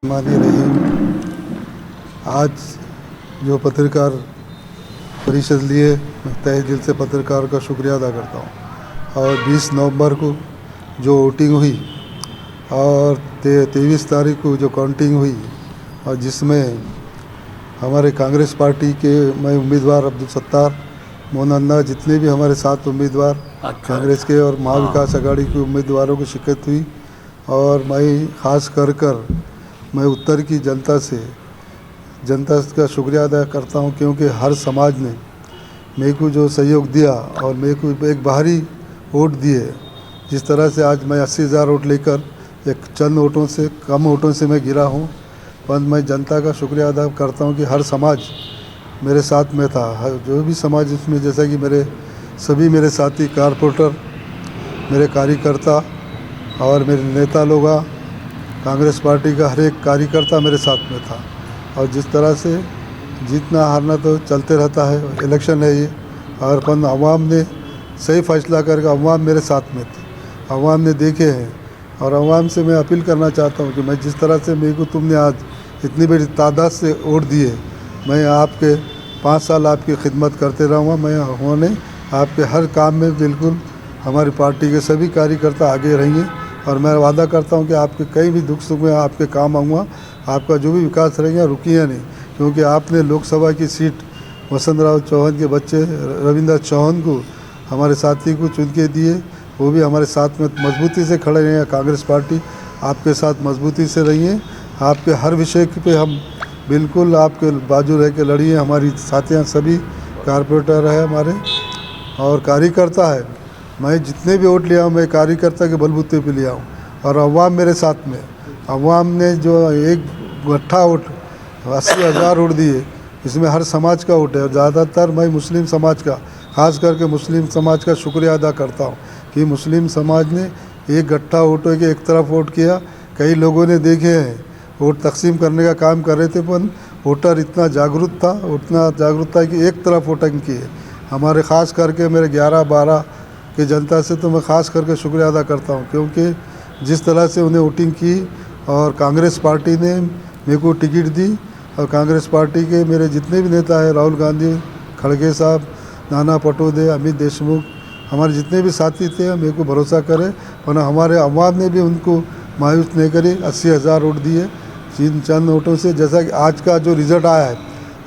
रहीम। आज जो पत्रकार परिषद लिए, मैं तहे दिल से पत्रकार का शुक्रिया अदा करता हूँ। और 20 नवंबर को जो वोटिंग हुई और 23 तारीख को जो काउंटिंग हुई और जिसमें हमारे कांग्रेस पार्टी के मैं उम्मीदवार अब्दुल सत्तार मोहनन्ना, जितने भी हमारे 7 उम्मीदवार कांग्रेस के और महाविकास आघाड़ी के उम्मीदवारों की शिरकत हुई। और मैं ख़ास कर मैं उत्तर की जनता का शुक्रिया अदा करता हूं, क्योंकि हर समाज ने मेरे को जो सहयोग दिया और मेरे को एक भारी वोट दिए। जिस तरह से आज मैं 80,000 वोट लेकर एक चंद वोटों से कम वोटों से मैं गिरा हूं, पर मैं जनता का शुक्रिया अदा करता हूं कि हर समाज मेरे साथ में था। जो भी समाज इसमें, जैसा कि सभी मेरे साथी कारपोरेटर, मेरे कार्यकर्ता और मेरे नेता लोग, कांग्रेस पार्टी का हर एक कार्यकर्ता मेरे साथ में था। और जिस तरह से जीतना हारना तो चलते रहता है, इलेक्शन है ये, और अपन अवाम ने सही फैसला करके अवाम मेरे साथ में थी, अवाम ने देखे हैं। और अवाम से मैं अपील करना चाहता हूँ कि मैं जिस तरह से मेरे को तुमने आज इतनी बड़ी तादाद से वोट दिए, मैं आपके 5 साल आपकी खिदमत करते रहूँगा। मैं उन्होंने आपके हर काम में बिल्कुल हमारी पार्टी के सभी कार्यकर्ता आगे रहेंगे। और मैं वादा करता हूं कि आपके कई भी दुख सुख में आपके काम आऊँगा। आपका जो भी विकास रहेगा रुकिए नहीं, क्योंकि आपने लोकसभा की सीट वसंतराव चौहान के बच्चे रविंद्र चौहान को, हमारे साथी को चुन के दिए। वो भी हमारे साथ में मजबूती से खड़े रहे। कांग्रेस पार्टी आपके साथ मजबूती से रही है। आपके हर विषय पे हम बिल्कुल आपके बाजू रह के लड़िए। हमारी साथियाँ सभी कारपोरेटर है हमारे और कार्यकर्ता है। मैं जितने भी वोट लिया हूँ, मैं कार्यकर्ता के बलबूते पे लिया हूँ। और अवाम मेरे साथ में, अवाम ने जो एक गट्ठा वोट 80,000 वोट दिए, इसमें हर समाज का वोट है। और ज़्यादातर मैं मुस्लिम समाज का, खास करके मुस्लिम समाज का शुक्रिया अदा करता हूँ कि मुस्लिम समाज ने एक गट्ठा वोटों के एक तरफ वोट किया। कई लोगों ने देखे हैं वोट तकसीम करने का काम कर रहे थे, पर वोटर इतना जागरूक था कि एक तरफ वोटिंग की है। हमारे ख़ास करके मेरे 11-12 की जनता से तो मैं ख़ास करके शुक्रिया अदा करता हूं, क्योंकि जिस तरह से उन्हें वोटिंग की और कांग्रेस पार्टी ने मेरे को टिकट दी। और कांग्रेस पार्टी के मेरे जितने भी नेता हैं, राहुल गांधी, खड़गे साहब, नाना पटोले, अमित देशमुख, हमारे जितने भी साथी थे, मेरे को भरोसा करे। और हमारे अवाम ने भी उनको मायूस नहीं करी। 80,000 वोट दिए चंद वोटों से। जैसा कि आज का जो रिज़ल्ट आया है,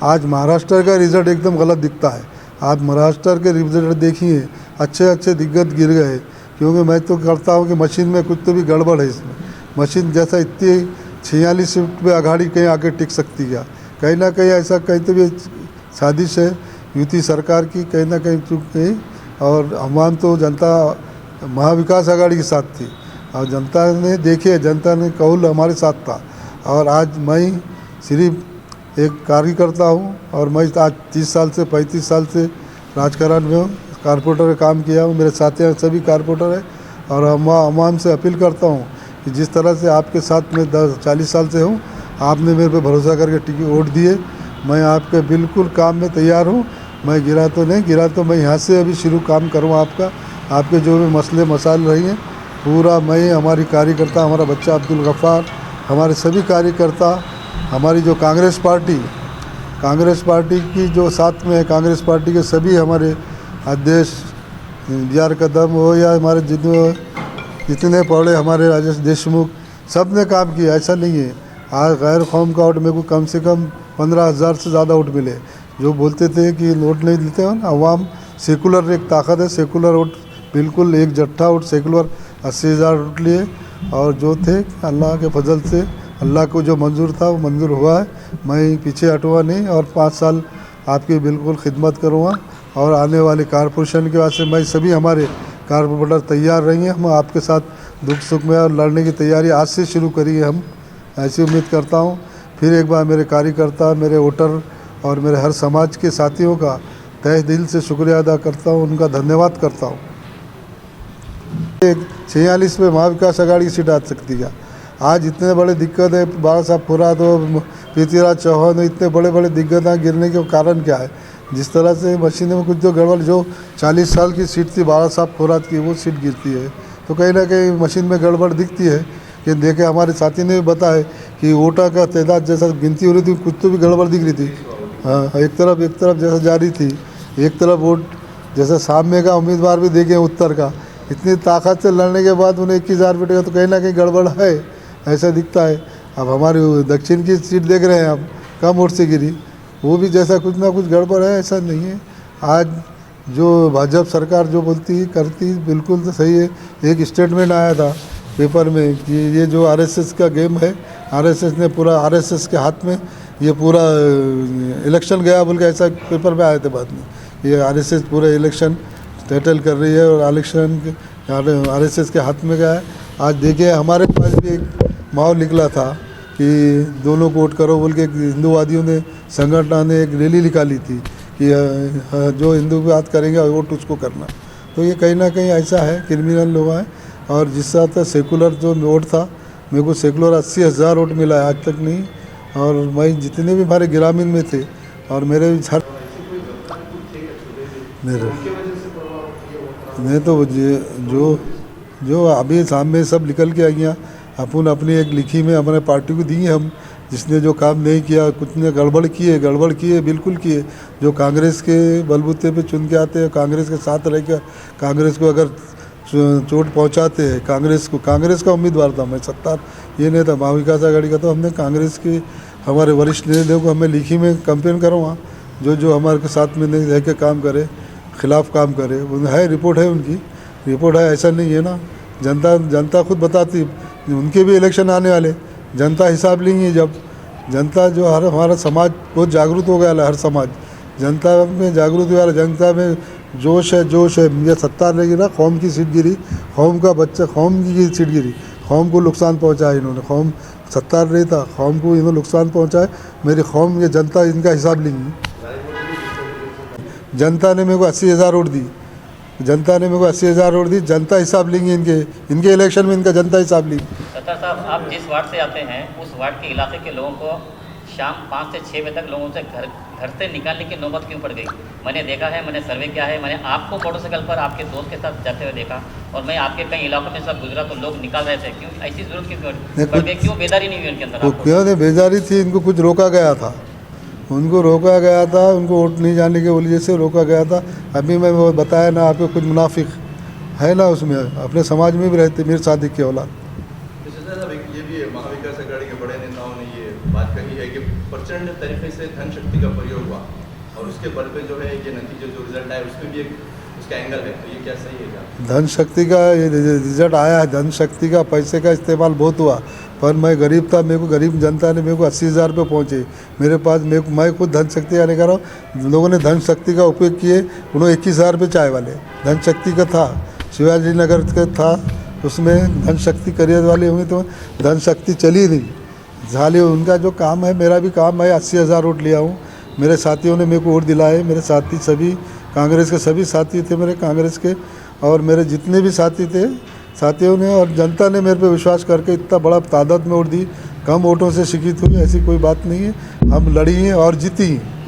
आज महाराष्ट्र का रिज़ल्ट एकदम गलत दिखता है। आप महाराष्ट्र के रिज़ल्ट देखिए, अच्छे दिग्गज गिर गए। क्योंकि मैं तो करता हूँ कि मशीन में कुछ तो भी गड़बड़ है। इसमें मशीन जैसा इतनी 46 सीट पे आघाड़ी कहीं आके टिक सकती है, कहीं ना कहीं ऐसा कहीं तो भी साजिश है युति सरकार की, कहीं ना कहीं चूक गई। और अवाम तो जनता महाविकास आघाड़ी के साथ थी और जनता ने देखे, जनता ने कौल हमारे साथ था। और आज मैं सिर्फ एक कार्यकर्ता हूँ और मैं आज 30 साल से 35 साल से राजकारण में हूँ, कारपोरेटर का काम किया हूँ। मेरे साथी सभी कारपोरेटर है। और अवाम से अपील करता हूँ कि जिस तरह से आपके साथ में 40 साल से हूँ, आपने मेरे पे भरोसा करके टिकट वोट दिए। मैं आपके बिल्कुल काम में तैयार हूँ। मैं गिरा तो मैं यहाँ से अभी शुरू काम करूँ आपका। आपके जो भी मसले मसाइल रही हैं पूरा मैं, हमारी कार्यकर्ता, हमारा बच्चा अब्दुल गफ़ार, हमारे सभी कार्यकर्ता, हमारी जो कांग्रेस पार्टी की जो साथ में है, कांग्रेस पार्टी के सभी हमारे अध्यक्ष BR कदम हो या हमारे जितने पढ़े हमारे राजेश देशमुख, सब ने काम किया। ऐसा नहीं है आज गैर कौम का वोट मेरे को कम से कम 15,000 से ज़्यादा वोट मिले। जो बोलते थे कि वोट नहीं देते हैं, अवाम सेकुलर एक ताकत है। सेकुलर वोट बिल्कुल एक जट्ठा वोट सेकुलर 80,000 वोट लिए। और जो थे अल्लाह के फजल से, अल्लाह को जो मंजूर था वो मंजूर हुआ है। मैं पीछे हटूँगा नहीं और 5 साल आपकी बिल्कुल खिदमत करूँगा। और आने वाले कारपोरेशन के वास्ते मैं सभी हमारे कारपोरेटर तैयार रहेंगे। हम आपके साथ दुख सुख में और लड़ने की तैयारी आज से शुरू करिए। हम ऐसी उम्मीद करता हूँ। फिर एक बार मेरे कार्यकर्ता, मेरे वोटर और मेरे हर समाज के साथियों का तहे दिल से शुक्रिया अदा करता हूँ, उनका धन्यवाद करता हूँ। 46 में महाविकास आघाड़ी की सीट आ सकती है। आज इतने बड़े दिक्कत है, बाला साहब फुराद हो, पृथ्वीराज चौहान, इतने बड़े दिक्कत गिरने के कारण क्या है? जिस तरह से मशीनों में कुछ जो गड़बड़, जो 40 साल की सीट थी बाला साहब फुराद की, वो सीट गिरती है तो कहीं ना कहीं मशीन में गड़बड़ दिखती है। कि देखे हमारे साथी ने भी बताया कि वोटा का तादाद जैसा गिनती हो रही थी कुछ तो भी गड़बड़ दिख रही थी। हाँ, एक तरफ जैसा जा रही थी, एक तरफ वोट जैसा सामने का उम्मीदवार भी देखे उत्तर का इतनी ताकत से लड़ने के बाद उन्हें 21,000 रुपये का तो कहीं ना कहीं गड़बड़ है, ऐसा दिखता है। अब हमारे दक्षिण की सीट देख रहे हैं आप, कम वोट से गिरी, वो भी जैसा कुछ ना कुछ गड़बड़ है, ऐसा नहीं है। आज जो भाजपा सरकार जो बोलती करती बिल्कुल तो सही है। एक स्टेटमेंट आया था पेपर में कि ये जो आरएसएस का गेम है, आरएसएस ने पूरा, आरएसएस के हाथ में ये पूरा इलेक्शन गया बोल के ऐसा पेपर में आए थे बाद में। ये आरएसएस पूरा इलेक्शन सेटल कर रही है और इलेक्शन आरएसएस के हाथ में गया है। आज देखिए हमारे पास भी एक माहौल निकला था कि दोनों को वोट करो बोल के हिंदूवादियों ने, संगठन ने एक रैली निकाली थी कि जो हिंदू की बात करेंगे वोट उसको करना। तो ये कहीं ना कहीं ऐसा है, क्रिमिनल लोग हैं। और जिस तरह से सेकुलर जो वोट था, मेरे को सेकुलर 80,000 वोट मिला है, आज तक नहीं। और मैं जितने भी हमारे ग्रामीण में थे और मेरे हर मैं तो जो अभी सामने सब निकल के आई हैं, अपन अपनी एक लिखी में हमारे पार्टी को दी है हम, जिसने जो काम नहीं किया, कुछ ने गड़बड़ किए बिल्कुल किए। जो कांग्रेस के बलबूते पे चुन के आते हैं, कांग्रेस के साथ रह कर कांग्रेस को अगर चोट पहुंचाते हैं, कांग्रेस का उम्मीदवार था मैं, सत्ता ये नहीं था, महाविकास आघाड़ी का। तो हमने कांग्रेस के हमारे वरिष्ठ नेताओं को हमें लिखी में कंपेन करो वहाँ, जो हमारे साथ में नहीं रह के काम करे, खिलाफ काम करे, है रिपोर्ट है, उनकी रिपोर्ट है, ऐसा नहीं है ना। जनता खुद बताती, उनके भी इलेक्शन आने वाले, जनता हिसाब लेंगी। जब जनता जो हमारा समाज बहुत जागरूक हो गया है, हर समाज जनता में जागरूक हो गया, जनता में जोश है। ये सत्ता नहीं गिरा, कौम की सीट गिरी, कौम का बच्चा, कौम की सीट गिरी, कौम को नुकसान पहुंचाया इन्होंने। कौम सत्ता नहीं था, कौम को इन्होंने नुकसान पहुंचाया। मेरी कौम, ये जनता इनका हिसाब लेंगी। जनता ने मेरे को 80,000 वोट दी, जनता हिसाब लेंगी इनके इलेक्शन में, इनका जनता हिसाब लेंगी। सत्तार साहब, आप जिस वार्ड से आते हैं उस वार्ड के इलाके के लोगों को शाम 5 से 6 बजे तक लोगों से घर से निकालने की नौबत क्यों पड़ गई? मैंने देखा है, मैंने सर्वे किया है, मैंने आपको मोटरसाइकिल पर आपके दोस्त के साथ जाते हुए देखा, और मैं आपके कई इलाकों में सब गुजरा तो लोग निकाल रहे थे। क्यों ऐसी जरूरत क्यों पड़ गई? क्यों बेदारी नहीं हुई उनके अंदर? तो क्यों नहीं बेदारी थी, इनको कुछ रोका गया था, उनको वोट नहीं जाने की वजह से रोका गया था। अभी मैं वो बताया ना आपको, कुछ मुनाफिक है ना उसमें, अपने समाज में भी रहते, मीर सादिक के औलाद। ये भी महाविकास आघाड़ी के बड़े नेताओं ने ये बात कही है कि प्रचंड तरीके से धन शक्ति का प्रयोग हुआ और उसके बल पे जो है ये नतीजे जो रिजल्ट आए उसमें भी एक उसका एंगल है, तो ये क्या सही है क्या? धन शक्ति का ये रिजल्ट आया है, धन शक्ति का पैसे का इस्तेमाल बहुत हुआ, पर मैं गरीब था, मेरे को गरीब जनता ने मेरे को 80,000 रुपये पहुँचे मेरे पास। मैं खुद धन शक्ति का लेकर हूँ, लोगों ने धन शक्ति का उपयोग किए। उन्होंने 21,000 रुपये चाय वाले धन शक्ति का था, शिवाजी नगर का था, उसमें धन शक्ति करियर वाले हुए तो धन शक्ति चली नहीं। झाले उनका जो काम है, मेरा भी काम है। 80,000 वोट लिया हूँ, मेरे साथियों ने मेरे को वोट दिलाए, मेरे साथी सभी कांग्रेस के सभी साथी थे मेरे कांग्रेस के, और मेरे जितने भी साथी थे साथियों ने और जनता ने मेरे पे विश्वास करके इतना बड़ा तादाद में वोट दी। कम वोटों से शिक्षित हुई ऐसी कोई बात नहीं है, हम लड़ी हैं और जीती हैं।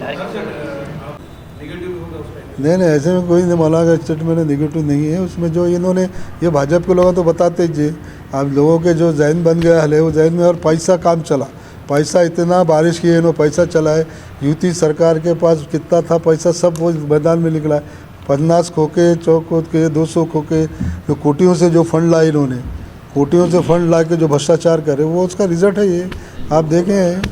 नहीं, ऐसे में कोई मौलाना का स्टेटमेंट निगेटिव नहीं है उसमें। जो इन्होंने ये भाजपा के लोगों तो बताते ही, अब लोगों के जो जहन बन गया है वो जहन में, और पैसा काम चला, पैसा इतना बारिश की इन्होंने पैसा चला है। यूपी सरकार के पास कितना था पैसा, सब वो मैदान में निकला है। 50 खोके चौक के 200 खोके जो कोटियों से जो फंड लाए इन्होंने, कोटियों से फंड ला के जो भ्रष्टाचार करे, वो उसका रिजल्ट है ये, आप देखें।